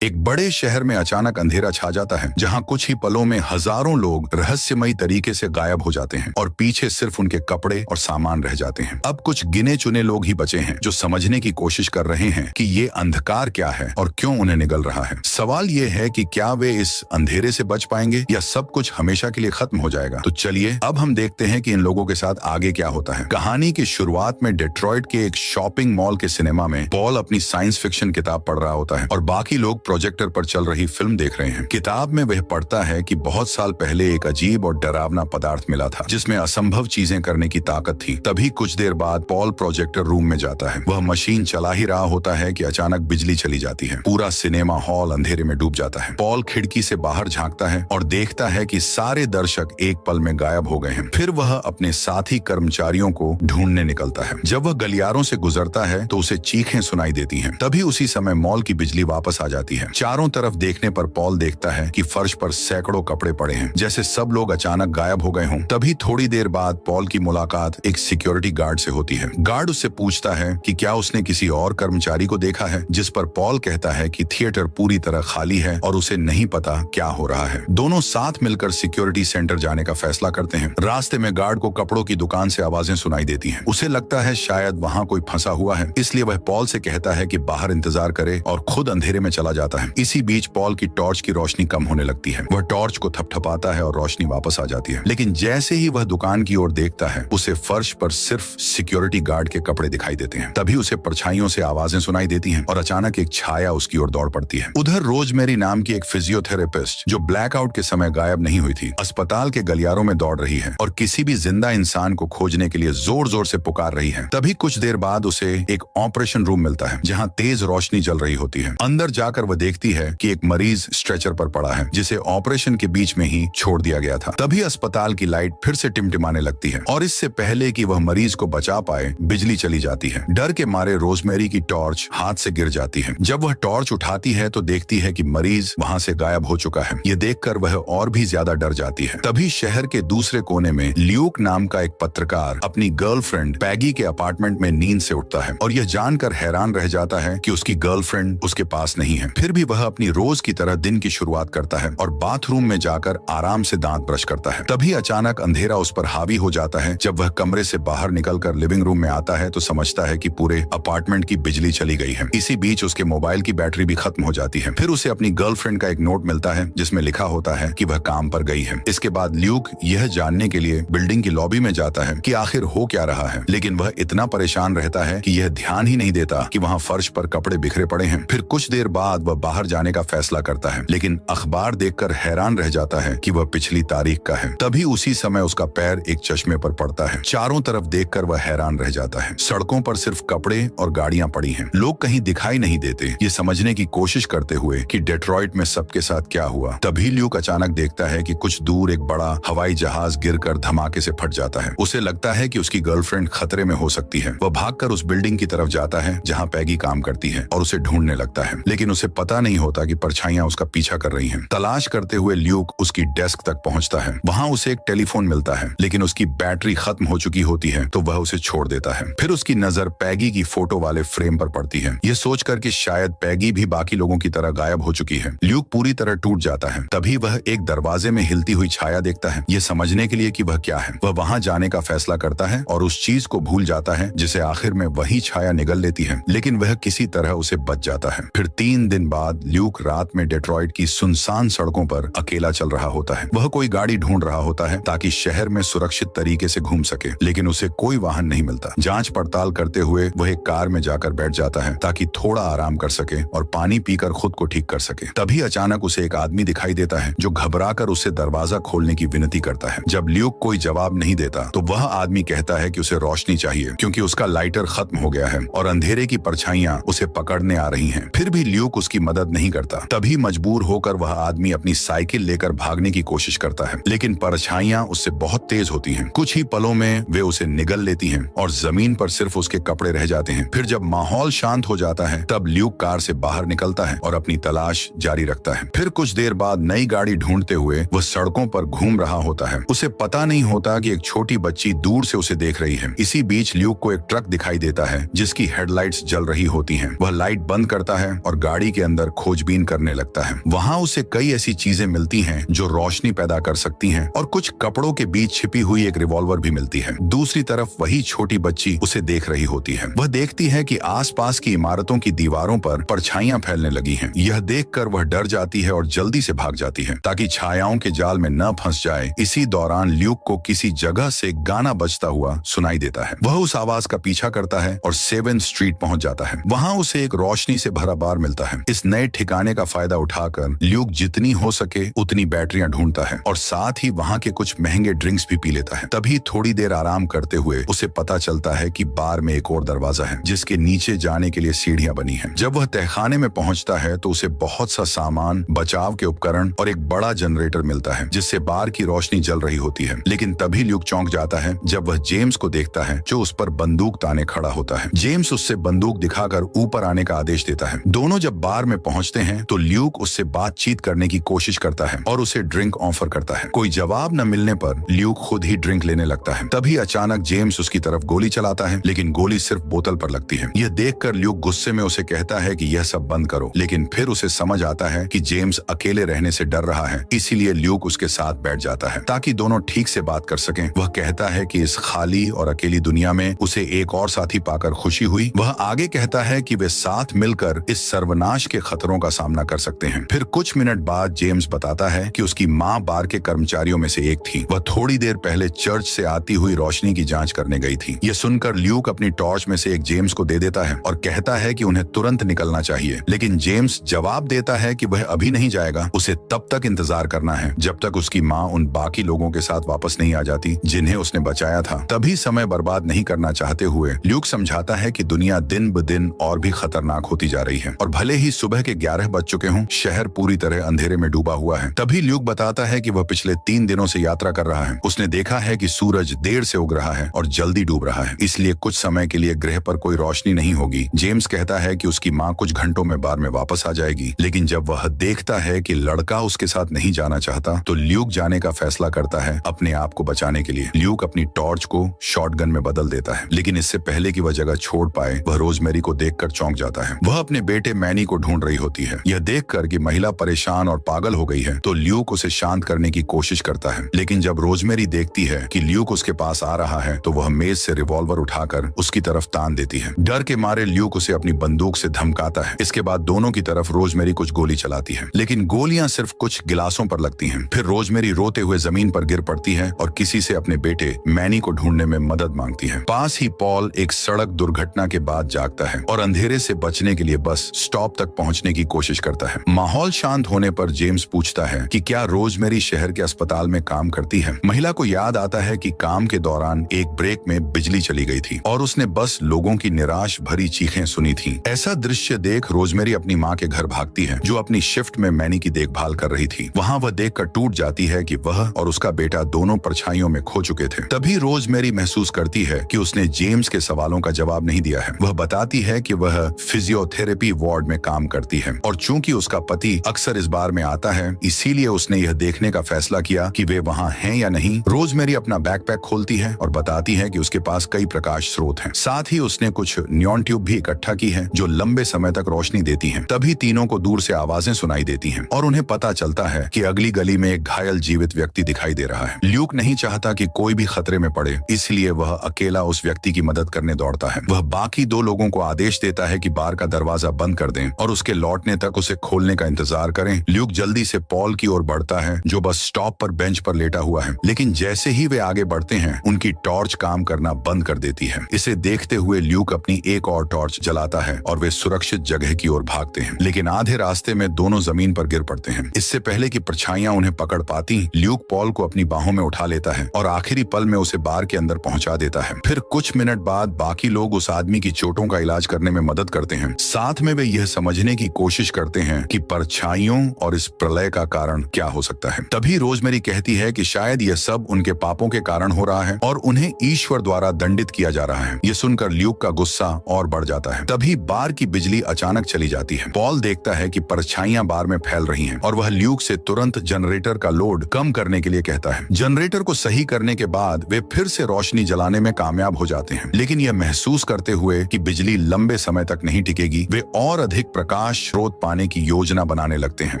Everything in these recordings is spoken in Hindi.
एक बड़े शहर में अचानक अंधेरा छा जाता है, जहां कुछ ही पलों में हजारों लोग रहस्यमयी तरीके से गायब हो जाते हैं और पीछे सिर्फ उनके कपड़े और सामान रह जाते हैं। अब कुछ गिने चुने लोग ही बचे हैं जो समझने की कोशिश कर रहे हैं कि ये अंधकार क्या है और क्यों उन्हें निगल रहा है। सवाल ये है कि क्या वे इस अंधेरे से बच पाएंगे या सब कुछ हमेशा के लिए खत्म हो जाएगा। तो चलिए अब हम देखते हैं कि इन लोगों के साथ आगे क्या होता है। कहानी की शुरुआत में डेट्रॉइट के एक शॉपिंग मॉल के सिनेमा में पॉल अपनी साइंस फिक्शन किताब पढ़ रहा होता है और बाकी लोग प्रोजेक्टर पर चल रही फिल्म देख रहे हैं। किताब में वह पढ़ता है कि बहुत साल पहले एक अजीब और डरावना पदार्थ मिला था जिसमें असंभव चीजें करने की ताकत थी। तभी कुछ देर बाद पॉल प्रोजेक्टर रूम में जाता है। वह मशीन चला ही रहा होता है कि अचानक बिजली चली जाती है। पूरा सिनेमा हॉल अंधेरे में डूब जाता है। पॉल खिड़की से बाहर झांकता है और देखता है कि सारे दर्शक एक पल में गायब हो गए हैं। फिर वह अपने साथी कर्मचारियों को ढूंढने निकलता है। जब वह गलियारों से गुजरता है तो उसे चीखें सुनाई देती हैं। तभी उसी समय मॉल की बिजली वापस आ जाती है। चारों तरफ देखने पर पॉल देखता है कि फर्श पर सैकड़ों कपड़े पड़े हैं, जैसे सब लोग अचानक गायब हो गए हों। तभी थोड़ी देर बाद पॉल की मुलाकात एक सिक्योरिटी गार्ड से होती है। गार्ड उससे पूछता है कि क्या उसने किसी और कर्मचारी को देखा है, जिस पर पॉल कहता है कि थिएटर पूरी तरह खाली है और उसे नहीं पता क्या हो रहा है। दोनों साथ मिलकर सिक्योरिटी सेंटर जाने का फैसला करते हैं। रास्ते में गार्ड को कपड़ों की दुकान से आवाजें सुनाई देती हैं। उसे लगता है शायद वहां कोई फंसा हुआ है, इसलिए वह पॉल से कहता है कि बाहर इंतजार करे और खुद अंधेरे में चला जाता है। इसी बीच पॉल की टॉर्च की रोशनी कम होने लगती है। वह टॉर्च को थपथपाता है और रोशनी वापस आ जाती है। लेकिन जैसे ही वह दुकान की ओर देखता है, उसे फर्श पर सिर्फ सिक्योरिटी गार्ड के कपड़े दिखाई देते हैं। तभी उसे परछाइयों से आवाजें सुनाई देती हैं और अचानक एक छाया उसकी ओर दौड़ पड़ती है। उधर रोजमेरी नाम की एक फिजियोथेरेपिस्ट, जो ब्लैकआउट के समय गायब नहीं हुई थी, अस्पताल के गलियारों में दौड़ रही है और किसी भी जिंदा इंसान को खोजने के लिए जोर जोर से पुकार रही है। तभी कुछ देर बाद उसे एक ऑपरेशन रूम मिलता है, जहाँ तेज रोशनी जल रही होती है। अंदर जाकर वह देखती है कि एक मरीज स्ट्रेचर पर पड़ा है, जिसे ऑपरेशन के बीच में ही छोड़ दिया गया था। तभी अस्पताल की लाइट फिर से टिमटिमाने लगती है और इससे पहले कि वह मरीज को बचा पाए, बिजली चली जाती है। डर के मारे रोजमेरी की टॉर्च हाथ से गिर जाती है। जब वह टॉर्च उठाती है तो देखती है कि मरीज वहां से गायब हो चुका है। ये देखकर वह और भी ज्यादा डर जाती है। तभी शहर के दूसरे कोने में ल्यूक नाम का एक पत्रकार अपनी गर्लफ्रेंड पैगी के अपार्टमेंट में नींद से उठता है और यह जानकर हैरान रह जाता है कि उसकी गर्लफ्रेंड उसके पास नहीं है। फिर भी वह अपनी रोज की तरह दिन की शुरुआत करता है और बाथरूम में जाकर आराम से दांत ब्रश करता है। तभी अचानक अंधेरा उस पर हावी हो जाता है। जब वह कमरे से बाहर निकलकर लिविंग रूम में आता है तो समझता है कि पूरे अपार्टमेंट की बिजली चली गई है। इसी बीच उसके मोबाइल की बैटरी भी खत्म हो जाती है। फिर उसे अपनी गर्लफ्रेंड का एक नोट मिलता है जिसमें लिखा होता है कि वह काम पर गई है। इसके बाद ल्यूक यह जानने के लिए बिल्डिंग की लॉबी में जाता है कि आखिर हो क्या रहा है, लेकिन वह इतना परेशान रहता है कि यह ध्यान ही नहीं देता कि वहाँ फर्श पर कपड़े बिखरे पड़े हैं। फिर कुछ देर बाद वह बाहर जाने का फैसला करता है, लेकिन अखबार देखकर हैरान रह जाता है कि वह पिछली तारीख का है। तभी उसी समय उसका पैर एक चश्मे पर पड़ता है। चारों तरफ देखकर वह हैरान रह जाता है। सड़कों पर सिर्फ कपड़े और गाड़ियां पड़ी हैं। लोग कहीं दिखाई नहीं देते, ये समझने की कोशिश करते हुए कि डेट्रॉइट में सबके साथ क्या हुआ। तभी ल्यूक अचानक देखता है कि कुछ दूर एक बड़ा हवाई जहाज गिरकर धमाके से फट जाता है। उसे लगता है कि उसकी गर्लफ्रेंड खतरे में हो सकती है। वह भागकर उस बिल्डिंग की तरफ जाता है जहाँ पैगी काम करती है और उसे ढूंढने लगता है, लेकिन उसे पता नहीं होता कि परछाइयां उसका पीछा कर रही हैं। तलाश करते हुए ल्यूक उसकी डेस्क तक पहुंचता है। वहां उसे एक टेलीफोन मिलता है, लेकिन उसकी बैटरी खत्म हो चुकी होती है तो वह उसे छोड़ देता है। फिर उसकी नजर पैगी की फोटो वाले फ्रेम पर पड़ती है। ये सोचकर कि शायद पैगी भी बाकी लोगों की तरह गायब हो चुकी है, ल्यूक पूरी तरह टूट जाता है। तभी वह एक दरवाजे में हिलती हुई छाया देखता है। ये समझने के लिए कि वह क्या है, वह वहां जाने का फैसला करता है और उस चीज को भूल जाता है जिसे आखिर में वही छाया निगल लेती है, लेकिन वह किसी तरह उसे बच जाता है। फिर 3 दिन बाद ल्यूक रात में डेट्रॉइट की सुनसान सड़कों पर अकेला चल रहा होता है। वह कोई गाड़ी ढूंढ रहा होता है ताकि शहर में सुरक्षित तरीके से घूम सके, लेकिन उसे कोई वाहन नहीं मिलता। जांच पड़ताल करते हुए वह एक कार में जाकर बैठ जाता है ताकि थोड़ा आराम कर सके और पानी पीकर खुद को ठीक कर सके। तभी अचानक उसे एक आदमी दिखाई देता है जो घबराकर उससे दरवाजा खोलने की विनती करता है। जब ल्यूक कोई जवाब नहीं देता तो वह आदमी कहता है कि उसे रोशनी चाहिए क्योंकि उसका लाइटर खत्म हो गया है और अंधेरे की परछाइयां उसे पकड़ने आ रही हैं। फिर भी ल्यूक उसकी मदद नहीं करता। तभी मजबूर होकर वह आदमी अपनी साइकिल लेकर भागने की कोशिश करता है, लेकिन परछाइयां उससे बहुत तेज होती हैं। कुछ ही पलों में वे उसे निगल लेती हैं और जमीन पर सिर्फ उसके कपड़े रह जाते हैं। फिर जब माहौल शांत हो जाता है तब ल्यूक कार से बाहर निकलता है और अपनी तलाश जारी रखता है। फिर कुछ देर बाद नई गाड़ी ढूंढते हुए वह सड़कों पर घूम रहा होता है। उसे पता नहीं होता कि एक छोटी बच्ची दूर से उसे देख रही है। इसी बीच ल्यूक को एक ट्रक दिखाई देता है जिसकी हेडलाइट्स जल रही होती हैं। वह लाइट बंद करता है और गाड़ी के अंदर खोजबीन करने लगता है। वहाँ उसे कई ऐसी चीजें मिलती हैं जो रोशनी पैदा कर सकती हैं और कुछ कपड़ों के बीच छिपी हुई एक रिवॉल्वर भी मिलती है। दूसरी तरफ वही छोटी बच्ची उसे देख रही होती है। वह देखती है कि आसपास की इमारतों की दीवारों पर परछाइयां फैलने लगी हैं। यह देखकर वह डर जाती है और जल्दी से भाग जाती है ताकि छायाओं के जाल में न फंस जाए। इसी दौरान ल्यूक को किसी जगह से गाना बजता हुआ सुनाई देता है। वह उस आवाज का पीछा करता है और 7th स्ट्रीट पहुंच जाता है। वहां उसे एक रोशनी से भरा बार मिलता है। इस नए ठिकाने का फायदा उठाकर ल्यूक जितनी हो सके उतनी बैटरियां ढूंढता है और साथ ही वहां के कुछ महंगे ड्रिंक्स भी पी लेता है। तभी थोड़ी देर आराम करते हुए उसे पता चलता है कि बार में एक और दरवाजा है जिसके नीचे जाने के लिए सीढ़ियां बनी हैं। जब वह तहखाने में पहुंचता है तो उसे बहुत सा सामान, बचाव के उपकरण और एक बड़ा जनरेटर मिलता है जिससे बार की रोशनी जल रही होती है। लेकिन तभी ल्यूक चौंक जाता है जब वह जेम्स को देखता है जो उस पर बंदूक ताने खड़ा होता है। जेम्स उससे बंदूक दिखाकर ऊपर आने का आदेश देता है। दोनों जब बार में पहुंचते हैं तो ल्यूक उससे बातचीत करने की कोशिश करता है और उसे ड्रिंक ऑफर करता है। कोई जवाब न मिलने पर ल्यूक खुद ही ड्रिंक लेने लगता है। तभी अचानक जेम्स उसकी तरफ गोली चलाता है, लेकिन गोली सिर्फ बोतल पर लगती है। यह देखकर ल्यूक गुस्से में उसे कहता है कि यह सब बंद करो, लेकिन फिर उसे समझ आता है कि जेम्स अकेले रहने से डर रहा है, इसीलिए ल्यूक उसके साथ बैठ जाता है ताकि दोनों ठीक से बात कर सकें। वह कहता है कि इस खाली और अकेली दुनिया में उसे एक और साथी पाकर खुशी हुई। वह आगे कहता है कि वे साथ मिलकर इस सर्वनाश के खतरों का सामना कर सकते हैं। फिर कुछ मिनट बाद जेम्स बताता है कि उसकी माँ बार के कर्मचारियों में से एक थी। वह थोड़ी देर पहले चर्च से आती हुई रोशनी की जांच करने गई थी। यह सुनकर ल्यूक अपनी टॉर्च में से एक जेम्स को दे देता है और कहता है कि उन्हें तुरंत निकलना चाहिए, लेकिन जेम्स जवाब देता है कि वह अभी नहीं जाएगा, उसे तब तक इंतजार करना है जब तक उसकी माँ उन बाकी लोगों के साथ वापस नहीं आ जाती जिन्हें उसने बचाया था। तभी समय बर्बाद नहीं करना चाहते हुए ल्यूक समझाता है कि दुनिया दिन ब दिन और भी खतरनाक होती जा रही है और भले ही सुबह के 11 बज चुके हों, शहर पूरी तरह अंधेरे में डूबा हुआ है। तभी ल्यूक बताता है कि वह पिछले 3 दिनों से यात्रा कर रहा है। उसने देखा है कि सूरज देर से उग रहा है और जल्दी डूब रहा है, इसलिए कुछ समय के लिए ग्रह पर कोई रोशनी नहीं होगी। जेम्स कहता है कि उसकी माँ कुछ घंटों में बार में वापस आ जाएगी, लेकिन जब वह देखता है कि लड़का उसके साथ नहीं जाना चाहता तो ल्यूक जाने का फैसला करता है अपने आप को बचाने के लिए। ल्यूक अपनी टॉर्च को शॉटगन में बदल देता है, लेकिन इससे पहले कि वह जगह छोड़ पाए वह रोजमेरी को देखकर चौंक जाता है। वह अपने बेटे मैनी को ढूंढ रही होती है। यह देखकर कि महिला परेशान और पागल हो गई है तो ल्यूक उसे शांत करने की कोशिश करता है, लेकिन जब रोजमेरी देखती है कि ल्यूक उसके पास आ रहा है तो वह मेज से रिवॉल्वर उठाकर उसकी तरफ तान देती है। डर के मारे ल्यूक उसे अपनी बंदूक से धमकाता है। इसके बाद दोनों की तरफ रोजमेरी कुछ गोली चलाती है, लेकिन गोलियां सिर्फ कुछ गिलासों पर लगती हैं। फिर रोजमेरी रोते हुए जमीन पर गिर पड़ती है और किसी से अपने बेटे मैनी को ढूंढने में मदद मांगती है। पास ही पॉल एक सड़क दुर्घटना के बाद जागता है और अंधेरे से बचने के लिए बस स्टॉप तक पहुंचने की कोशिश करता है। माहौल शांत होने पर जेम्स पूछता है कि क्या रोजमेरी शहर के अस्पताल में काम करती है। महिला को याद आता है कि काम के दौरान एक ब्रेक में बिजली चली गई थी और उसने बस लोगों की निराश भरी चीखें सुनी थी। ऐसा दृश्य देख रोजमेरी अपनी माँ के घर भागती है जो अपनी शिफ्ट में मैनी की देखभाल कर रही थी। वहाँ वह देखकर टूट जाती है कि वह और उसका बेटा दोनों परछाइयों में खो चुके थे। तभी रोजमेरी महसूस करती है कि उसने जेम्स के सवालों का जवाब नहीं दिया है। वह बताती है कि वह फिजियोथेरेपी वार्ड में काम करती है और चूंकि उसका पति अक्सर इस बार में आता है इसीलिए उसने यह देखने का फैसला किया कि वे वहाँ हैं या नहीं। रोजमेरी अपना बैकपैक खोलती है और बताती है कि उसके पास कई प्रकाश स्रोत हैं। साथ ही उसने कुछ न्योन ट्यूब भी इकट्ठा की है जो लंबे समय तक रोशनी देती हैं। तभी तीनों को दूर से आवाजें सुनाई देती हैं और उन्हें पता चलता है कि अगली गली में एक घायल जीवित व्यक्ति दिखाई दे रहा है। ल्यूक नहीं चाहता कि कोई भी खतरे में पड़े, इसलिए वह अकेला उस व्यक्ति की मदद करने दौड़ता है। वह बाकी 2 लोगों को आदेश देता है कि बार का दरवाजा बंद कर दें और उसके लौटने तक उसे खोलने का इंतजार करें। ल्यूक जल्दी से पॉल की ओर बढ़ता है जो बस स्टॉप पर बेंच पर लेटा हुआ है, लेकिन जैसे ही वे आगे बढ़ते हैं उनकी टॉर्च काम करना बंद कर देती है। इसे देखते हुए ल्यूक अपनी एक और टॉर्च जलाता है और वे सुरक्षित जगह की ओर भागते हैं, लेकिन आधे रास्ते में दोनों जमीन पर गिर पड़ते हैं। इससे पहले कि परछाइयां उन्हें पकड़ पाती, ल्यूक पॉल को अपनी बाहों में उठा लेता है और आखिरी पल में उसे बार के अंदर पहुंचा देता है। फिर कुछ मिनट बाद बाकी लोग उस आदमी की चोटों का इलाज करने में मदद करते हैं। साथ में वे यह समझने की कोशिश करते हैं कि परछाइयों और इस प्रलय का कारण क्या हो सकता है। तभी रोजमेरी कहती है कि शायद यह सब उनके पापों के कारण हो रहा है और उन्हें ईश्वर द्वारा दंडित किया जा रहा है। यह सुनकर ल्यूक का गुस्सा और बढ़ जाता है। तभी बार की बिजली अचानक चली जाती है। पॉल देखता है कि परछाइयां बार में फैल रही हैं और वह ल्यूक से तुरंत जनरेटर का लोड कम करने के लिए कहता है। जनरेटर को सही करने के बाद वे फिर से रोशनी जलाने में कामयाब हो जाते हैं, लेकिन यह महसूस करते हुए कि बिजली लंबे समय तक नहीं टिकेगी, वे और अधिक प्रकाश प्रकाश स्रोत पाने की योजना बनाने लगते हैं,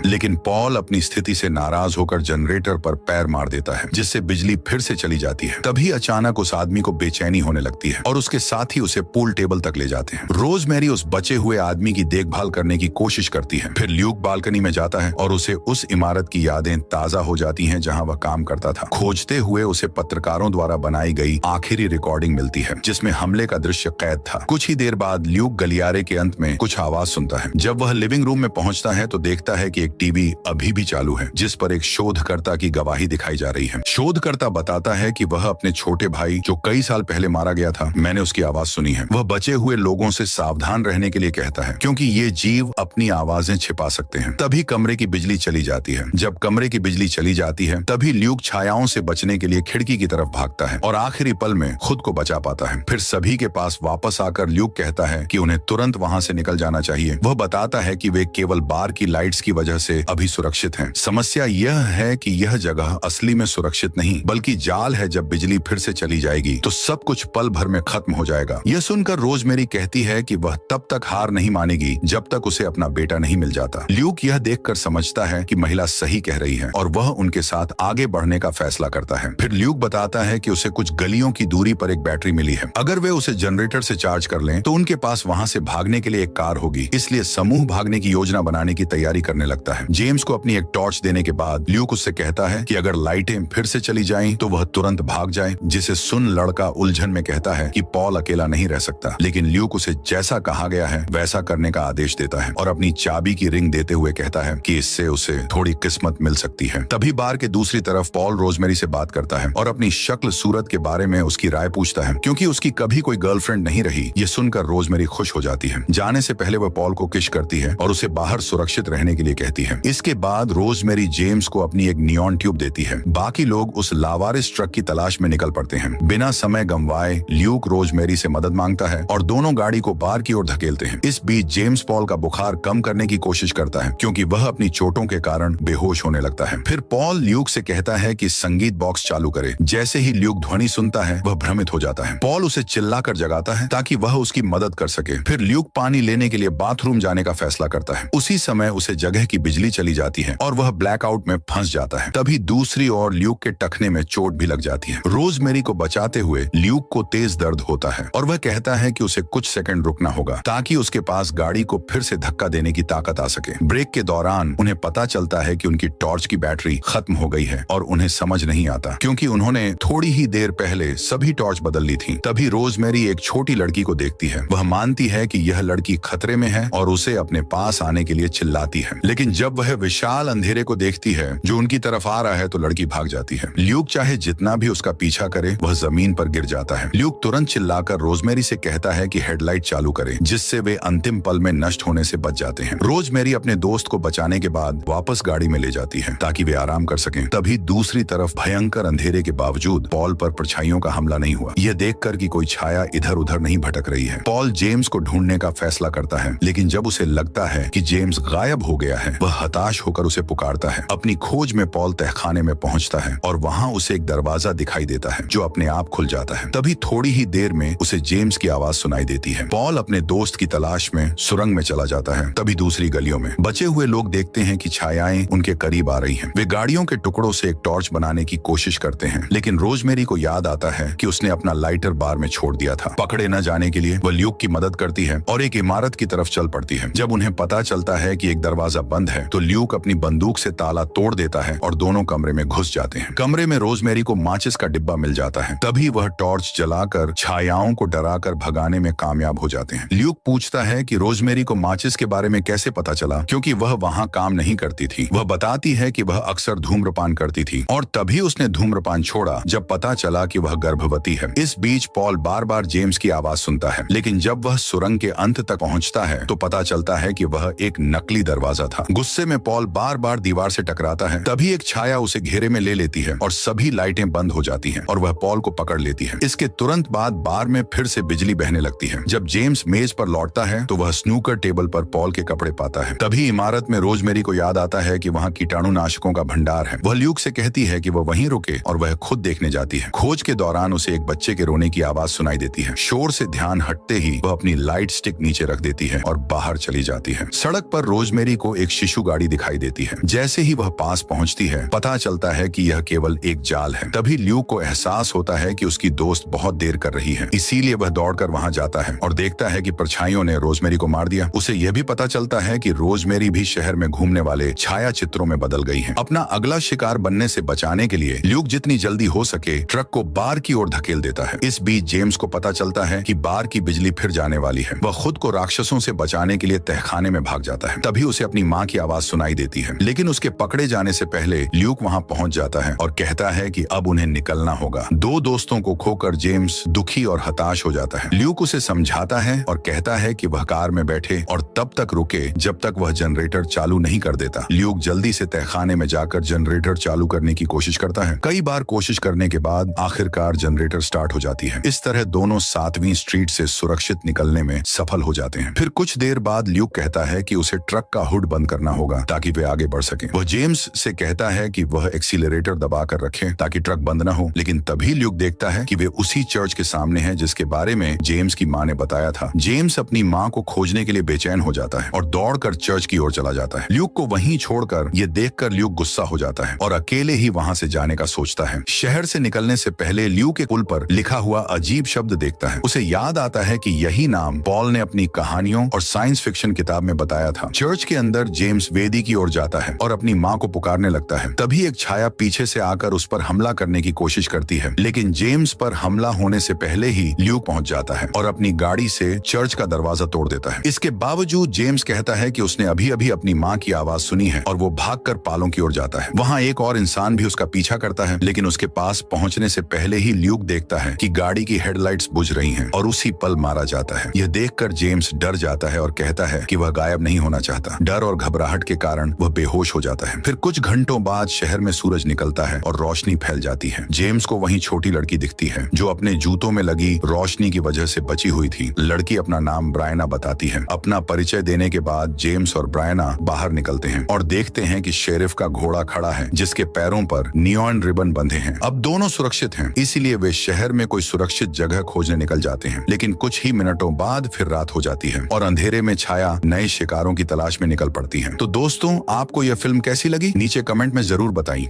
लेकिन पॉल अपनी स्थिति से नाराज होकर जनरेटर पर पैर मार देता है, जिससे बिजली फिर से चली जाती है। तभी अचानक उस आदमी को बेचैनी होने लगती है और उसके साथ ही उसे पूल टेबल तक ले जाते हैं। रोजमेरी उस बचे हुए आदमी की देखभाल करने की कोशिश करती है। फिर ल्यूक बालकनी में जाता है और उसे उस इमारत की यादें ताजा हो जाती हैं जहां वह काम करता था। खोजते हुए उसे पत्रकारों द्वारा बनाई गई आखिरी रिकॉर्डिंग मिलती है, जिसमें हमले का दृश्य कैद था। कुछ ही देर बाद ल्यूक गलियारे के अंत में कुछ आवाज सुनता है। जब वह लिविंग रूम में पहुंचता है तो देखता है कि एक टीवी अभी भी चालू है, जिस पर एक शोधकर्ता की गवाही दिखाई जा रही है। शोधकर्ता बताता है कि वह अपने छोटे भाई जो कई साल पहले मारा गया था, मैंने उसकी आवाज सुनी है। वह बचे हुए लोगों से सावधान रहने के लिए कहता है, क्योंकि ये जीव अपनी आवाजें छिपा सकते हैं। तभी कमरे की बिजली चली जाती है। जब कमरे की बिजली चली जाती है तभी ल्यूक छायाओं से बचने के लिए खिड़की की तरफ भागता है और आखिरी पल में खुद को बचा पाता है। फिर सभी के पास वापस आकर ल्यूक कहता है कि उन्हें तुरंत वहां से निकल जाना चाहिए। वह बताता है कि वे केवल बार की लाइट्स की वजह से अभी सुरक्षित हैं। समस्या यह है कि यह जगह असली में सुरक्षित नहीं बल्कि जाल है। जब बिजली फिर से चली जाएगी तो सब कुछ पल भर में खत्म हो जाएगा। यह सुनकर रोजमेरी कहती है कि वह तब तक हार नहीं मानेगी जब तक उसे अपना बेटा नहीं मिल जाता। ल्यूक यह देखकर समझता है कि महिला सही कह रही है और वह उनके साथ आगे बढ़ने का फैसला करता है। फिर ल्यूक बताता है कि उसे कुछ गलियों की दूरी पर एक बैटरी मिली है। अगर वे उसे जनरेटर से चार्ज कर लें तो उनके पास वहां से भागने के लिए एक कार होगी। इसलिए समूह भागने की योजना बनाने की तैयारी करने लगता है। जेम्स को अपनी एक टॉर्च देने के बाद ल्यूक उससे कहता है कि अगर लाइटें फिर से चली जाएं तो वह तुरंत भाग जाए। जिसे सुन लड़का उलझन में कहता है कि पॉल अकेला नहीं रह सकता, लेकिन ल्यूक उसे जैसा कहा गया है वैसा करने का आदेश देता है और अपनी चाबी की रिंग देते हुए कहता है कि इससे उसे थोड़ी किस्मत मिल सकती है। तभी बार के दूसरी तरफ पॉल रोजमेरी से बात करता है और अपनी शक्ल सूरत के बारे में उसकी राय पूछता है, क्योंकि उसकी कभी कोई गर्लफ्रेंड नहीं रही। ये सुनकर रोजमेरी खुश हो जाती है। जाने से पहले वह पॉल को किस करती है और उसे बाहर सुरक्षित रहने के लिए कहती है। इसके बाद रोजमेरी जेम्स को अपनी एक नियॉन ट्यूब देती है। बाकी लोग उस लावारिस ट्रक की तलाश में निकल पड़ते हैं। बिना समय गंवाए ल्यूक रोजमेरी से मदद मांगता है और दोनों गाड़ी को बार की ओर धकेलते हैं। इस बीच जेम्स पॉल का बुखार कम करने की कोशिश करता है, क्योंकि वह अपनी चोटों के कारण बेहोश होने लगता है। फिर पॉल ल्यूक से कहता है कि संगीत बॉक्स चालू करे। जैसे ही ल्यूक ध्वनि सुनता है वह भ्रमित हो जाता है। पॉल उसे चिल्लाकर जगाता है ताकि वह उसकी मदद कर सके। फिर ल्यूक पानी लेने के लिए बाथरूम जाने का फैसला करता है। उसी समय उसे जगह की बिजली चली जाती है और वह ब्लैकआउट में फंस जाता है। तभी दूसरी ओर ल्यूक के टखने में चोट भी लग जाती है। रोजमेरी को बचाते हुए ल्यूक को तेज दर्द होता है और वह कहता है कि उसे कुछ सेकंड रुकना होगा ताकि उसके पास गाड़ी को फिर से धक्का देने की ताकत आ सके। ब्रेक के दौरान उन्हें पता चलता है कि उनकी टॉर्च की बैटरी खत्म हो गई है और उन्हें समझ नहीं आता, क्योंकि उन्होंने थोड़ी ही देर पहले सभी टॉर्च बदल ली थी। तभी रोजमेरी एक छोटी लड़की को देखती है। वह मानती है कि यह लड़की खतरे में है और उसे अपने पास आने के लिए चिल्लाती है, लेकिन जब वह विशाल अंधेरे को देखती है जो उनकी तरफ आ रहा है तो लड़की भाग जाती है। ल्यूक चाहे जितना भी उसका पीछा करे वह जमीन पर गिर जाता है। ल्यूक तुरंत चिल्लाकर रोजमेरी से कहता है कि हेडलाइट चालू करे, जिससे वे अंतिम पल में नष्ट होने से बच जाते हैं। रोजमेरी अपने दोस्त को बचाने के बाद वापस गाड़ी में ले जाती है ताकि वे आराम कर सकें। तभी दूसरी तरफ भयंकर अंधेरे के बावजूद पॉल पर परछाइयों का हमला नहीं हुआ। यह देखकर कि कोई छाया इधर उधर नहीं भटक रही है। पॉल जेम्स को ढूंढने का फैसला करता है, लेकिन जब उसे लगता है कि जेम्स गायब हो गया है वह हताश होकर उसे पुकारता है। अपनी खोज में पॉल तहखाने में पहुंचता है और वहां उसे एक दरवाजा दिखाई देता है जो अपने आप खुल जाता है। तभी थोड़ी ही देर में उसे जेम्स की आवाज सुनाई देती है। पॉल अपने दोस्त की तलाश में सुरंग में चला जाता है। तभी दूसरी गलियों में बचे हुए लोग देखते हैं कि छायाएं उनके करीब आ रही हैं। वे गाड़ियों के टुकड़ों से एक टॉर्च बनाने की कोशिश करते हैं, लेकिन रोजमेरी को याद आता है कि उसने अपना लाइटर बार में छोड़ दिया था। पकड़े न जाने के लिए वह ल्यूक की मदद करती है और एक इमारत की तरफ चल पड़ती है। जब उन्हें पता चलता है कि एक दरवाजा बंद है तो ल्यूक अपनी बंदूक से ताला तोड़ देता है और दोनों कमरे में घुस जाते हैं। कमरे में रोजमेरी को माचिस का डिब्बा मिल जाता है। तभी वह टॉर्च जलाकर छायाओं को डराकर भगाने में कामयाब हो जाते हैं। ल्यूक पूछता है कि रोजमेरी को माचिस के बारे में कैसे पता चला, क्योंकि वह वहां काम नहीं करती थी। वह बताती है कि वह अक्सर धूम्रपान करती थी और तभी उसने धूम्रपान छोड़ा जब पता चला कि वह गर्भवती है। इस बीच पॉल बार बार जेम्स की आवाज सुनता है, लेकिन जब वह सुरंग के अंत तक पहुंचता है तो पता चलता है कि वह एक नकली दरवाजा था। गुस्से में पॉल बार बार दीवार से टकराता है। तभी एक छाया उसे घेरे में ले लेती है और सभी लाइटें बंद हो जाती हैं और वह पॉल को पकड़ लेती है। इसके तुरंत बाद बार में फिर से बिजली बहने लगती है। जब जेम्स मेज पर लौटता है तो वह स्नूकर टेबल पर पॉल के कपड़े पाता है। तभी इमारत में रोजमेरी को याद आता है कि वहाँ कीटाणुनाशकों का भंडार है। वह ल्यूक से कहती है कि वह वहीं रुके और वह खुद देखने जाती है। खोज के दौरान उसे एक बच्चे के रोने की आवाज सुनाई देती है। शोर से ध्यान हटते ही वह अपनी लाइट स्टिक नीचे रख देती है और बाहर चली जाती है। सड़क पर रोजमेरी को एक शिशु गाड़ी दिखाई देती है। जैसे ही वह पास पहुंचती है, पता चलता है कि यह केवल एक जाल है। तभी ल्यूक को एहसास होता है कि उसकी दोस्त बहुत देर कर रही है, इसीलिए वह दौड़कर वहां जाता है और देखता है कि परछाइयों ने रोजमेरी को मार दिया। उसे यह भी पता चलता है कि रोजमेरी भी शहर में घूमने वाले छाया चित्रों में बदल गई है। अपना अगला शिकार बनने से बचाने के लिए ल्यूक जितनी जल्दी हो सके ट्रक को बार की ओर धकेल देता है। इस बीच जेम्स को पता चलता है कि बार की बिजली फिर जाने वाली है। वह खुद को राक्षसों से बचाने के लिए तहखाने में भाग जाता है। तभी उसे अपनी माँ की आवाज सुनाई देती है, लेकिन उसके पकड़े जाने से पहले ल्यूक वहां पहुंच जाता है और कहता है कि अब उन्हें निकलना होगा। दो दोस्तों को खोकर जेम्स दुखी और हताश हो जाता है। ल्यूक उसे समझाता है और कहता है कि वह कार में बैठे और तब तक रुके जब तक वह जनरेटर चालू नहीं कर देता। ल्यूक जल्दी से तहखाने में जाकर जनरेटर चालू करने की कोशिश करता है। कई बार कोशिश करने के बाद आखिरकार जनरेटर स्टार्ट हो जाती है। इस तरह दोनों 7वीं स्ट्रीट से सुरक्षित निकलने में सफल हो जाते हैं। फिर कुछ देर बाद ल्यूक कहता है कि उसे ट्रक का हुड बंद करना होगा ताकि वे आगे बढ़ सकें। वह जेम्स से कहता है कि वह एक्सीलरेटर दबाकर रखे ताकि ट्रक बंद न हो, लेकिन तभी ल्यूक देखता है कि वे उसी चर्च के सामने हैं जिसके बारे में जेम्स की माँ ने बताया था। जेम्स अपनी माँ को खोजने के लिए बेचैन हो जाता है और दौड़कर चर्च की ओर चला जाता है। ल्यूक को वहीं छोड़कर ये देखकर ल्यूक गुस्सा हो जाता है और अकेले ही वहां से जाने का सोचता है। शहर से निकलने से पहले ल्यूक के पुल पर लिखा हुआ अजीब शब्द देखता है। उसे याद आता है कि यही नाम पॉल ने अपनी कहानियों और साइंस फिक्शन किताब में बताया था। चर्च के अंदर जेम्स वेदी की ओर जाता है और अपनी माँ को पुकारने लगता है। तभी एक छाया पीछे से आकर उस पर हमला करने की कोशिश करती है, लेकिन जेम्स पर हमला होने से पहले ही ल्यूक पहुंच जाता है और अपनी गाड़ी से चर्च का दरवाजा तोड़ देता है। इसके बावजूद जेम्स कहता है कि उसने अभी अभी अपनी माँ की आवाज सुनी है और वो भागकर पालों की ओर जाता है। वहाँ एक और इंसान भी उसका पीछा करता है, लेकिन उसके पास पहुंचने से पहले ही ल्यूक देखता है कि गाड़ी की हेडलाइट्स बुझ रही हैं और उसी पल मारा जाता है। यह देखकर जेम्स डर जाता है और कहता है कि वह गायब नहीं होना चाहता। डर और घबराहट के कारण वह बेहोश हो जाता है। फिर कुछ घंटों बाद शहर में सूरज निकलता है और रोशनी फैल जाती है। जेम्स को वहीं छोटी लड़की दिखती है जो अपने जूतों में लगी रोशनी की वजह से बची हुई थी। लड़की अपना नाम ब्रायना बताती है। अपना परिचय देने के बाद जेम्स और ब्रायना बाहर निकलते हैं और देखते हैं कि शेरिफ का घोड़ा खड़ा है जिसके पैरों पर नियॉन रिबन बंधे हैं। अब दोनों सुरक्षित हैं, इसीलिए वे शहर में कोई सुरक्षित जगह खोजने निकल जाते हैं। लेकिन कुछ ही मिनटों बाद फिर रात हो जाती है और अंधेरे में छाया नए शिकारों की तलाश में निकल पड़ती है। तो दोस्तों, आपको यह फिल्म कैसी लगी नीचे कमेंट में जरूर बताइए।